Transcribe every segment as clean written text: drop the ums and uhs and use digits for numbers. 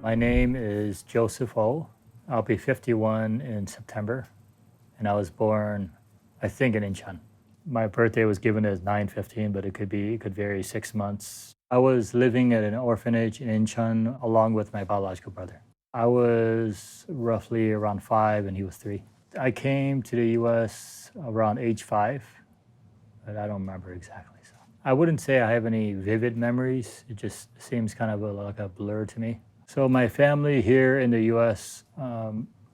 My name is Joseph O. I'll be 51 in September, and I was born, I think, in Incheon. My birthday was given as 9/15, but it could vary 6 months. I was living at an orphanage in Incheon along with my biological brother. I was roughly around 5 and he was 3. I came to the US around age 5, but I don't remember exactly. So I wouldn't say I have any vivid memories. It just seems kind of like a blur to me. So my family here in the US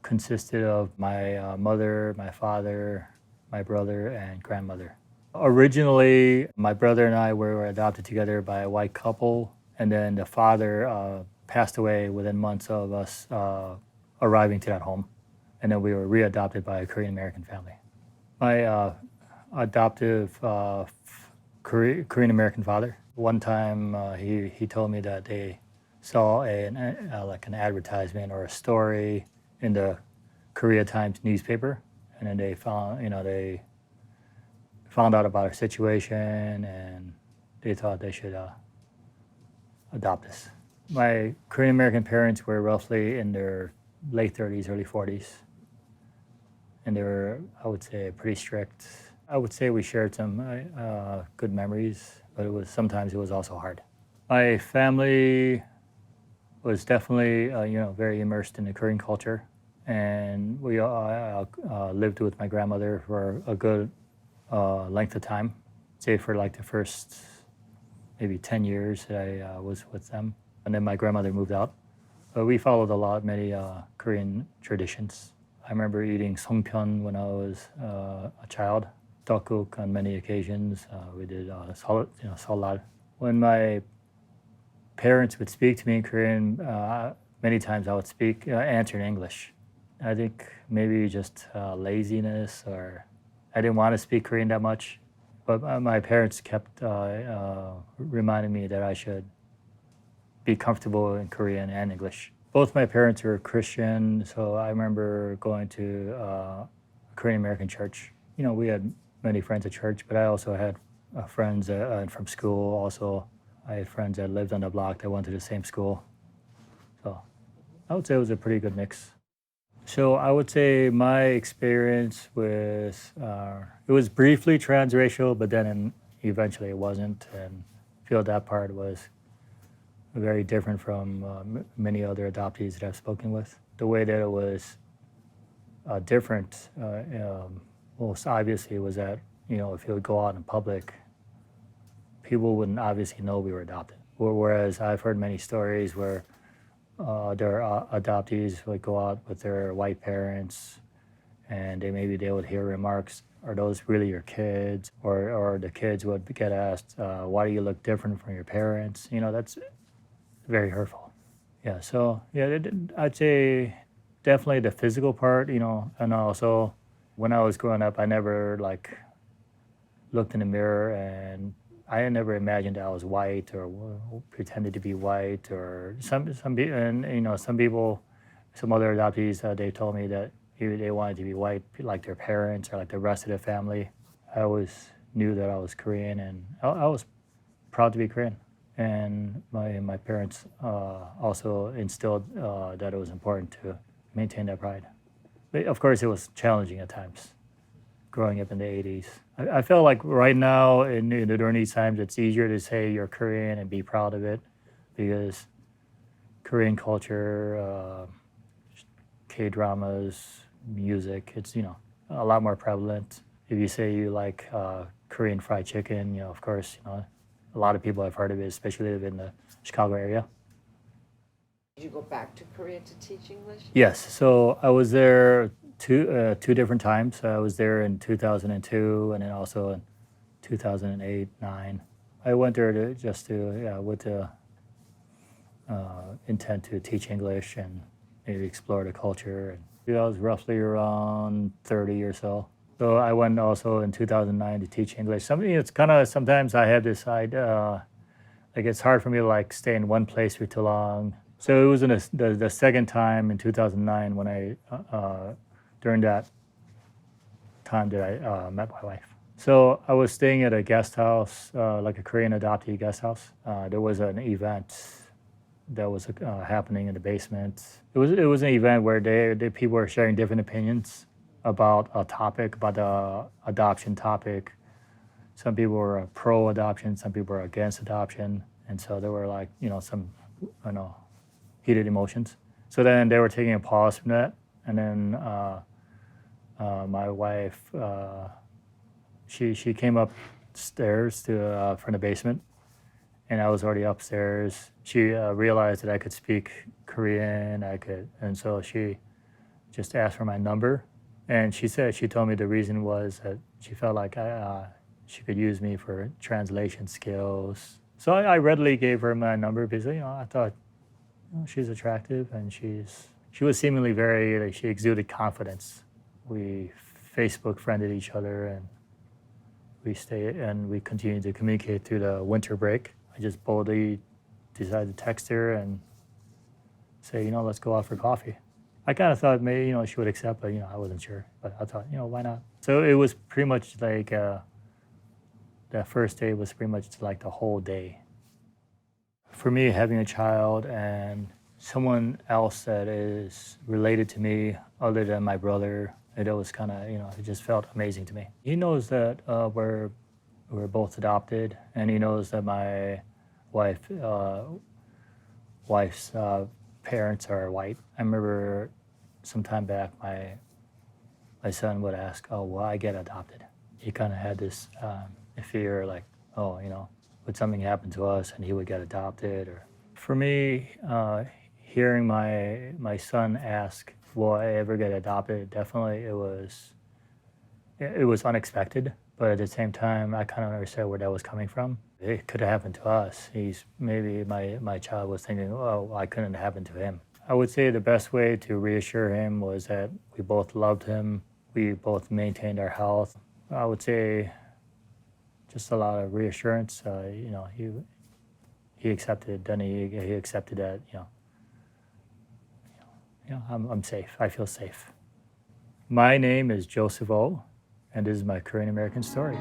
consisted of my mother, my father, my brother, and grandmother. Originally, my brother and I were adopted together by a white couple, and then the father passed away within months of us arriving to that home. And then we were readopted by a Korean American family. My adoptive Korean American father, one time he told me that they saw like an advertisement or a story in the Korea Times newspaper, and then they found out about our situation, and they thought they should adopt us. My Korean American parents were roughly in their late 30s, early 40s, and they were, I would say, pretty strict. I would say we shared some good memories, but sometimes it was also hard. My family was definitely very immersed in the Korean culture, and we lived with my grandmother for a good length of time, say for like the first maybe 10 years that I was with them. And then my grandmother moved out. But we followed many Korean traditions. I remember eating songpyeon when I was a child, tteokguk on many occasions. We did salad. When my parents would speak to me in Korean, many times I would answer in English. I think maybe just laziness, or I didn't want to speak Korean that much. But my parents kept reminding me that I should be comfortable in Korean and English. Both my parents were Christian, so I remember going to a Korean American church. We had many friends at church, but I also had friends from school. Also, I had friends that lived on the block that went to the same school. So I would say it was a pretty good mix. So I would say my experience with it was briefly transracial, but then eventually it wasn't, and I feel that part was very different from many other adoptees that I've spoken with. The way that it was different, most obviously, was that if you would go out in public, people wouldn't obviously know we were adopted. Whereas I've heard many stories where their adoptees would go out with their white parents, and they would hear remarks, "Are those really your kids?" Or the kids would get asked, "Why do you look different from your parents?" That's very hurtful. Yeah, so yeah, I'd say definitely the physical part, and also when I was growing up, I never looked in the mirror, and I had never imagined I was white or pretended to be white, or some people, some other adoptees, they told me that they wanted to be white like their parents or like the rest of the family. I always knew that I was Korean, and I was proud to be Korean. And my parents also instilled that it was important to maintain that pride. But of course, it was challenging at times growing up in the 80s. I feel like right now, during these times, it's easier to say you're Korean and be proud of it, because Korean culture, K-dramas, music, it's a lot more prevalent. If you say you like Korean fried chicken, of course, a lot of people have heard of it, especially in the Chicago area. Did you go back to Korea to teach English? Yes, so I was there two different times. I was there in 2002, and then also in 2008, 9. I went there with the intent to teach English and maybe explore the culture. And I was roughly around 30 or so. So I went also in 2009 to teach English. It's kind of, sometimes I have this idea, it's hard for me to stay in one place for too long. So it was in the second time in 2009 when during that time that I met my wife. So I was staying at a guest house, like a Korean adoptee guest house. There was an event that was happening in the basement. It was an event where the people were sharing different opinions about a topic, about the adoption topic. Some people were pro adoption, some people were against adoption, and so there were like some heated emotions. So then they were taking a pause from that, and then my wife she came upstairs to from the basement, and I was already upstairs. She realized that I could speak Korean. And so she just asked for my number, and she told me the reason was that she felt like she could use me for translation skills. So I readily gave her my number because I thought she's attractive, and she was seemingly she exuded confidence. We Facebook friended each other, and we continued to communicate through the winter break. I just boldly decided to text her and say, let's go out for coffee. I kind of thought maybe, she would accept, but, I wasn't sure. But I thought, why not? So it was pretty much like that first day was pretty much like the whole day. For me, having a child and someone else that is related to me other than my brother, it was kind of, it just felt amazing to me. He knows that we're both adopted, and he knows that my wife's parents are white. I remember some time back, my son would ask, "Oh, will I get adopted?" He kind of had this fear, like, "Oh, would something happen to us and he would get adopted?" Or for me, hearing my son ask, "Will I ever get adopted?" Definitely, it was unexpected. But at the same time, I kind of understand where that was coming from. It could have happened to us. Maybe my child was thinking, "Oh, why couldn't it happen to him?" I would say the best way to reassure him was that we both loved him. We both maintained our health. I would say just a lot of reassurance. He accepted. Then he accepted that. I'm safe. I feel safe. My name is Joseph O, and this is my Korean American story.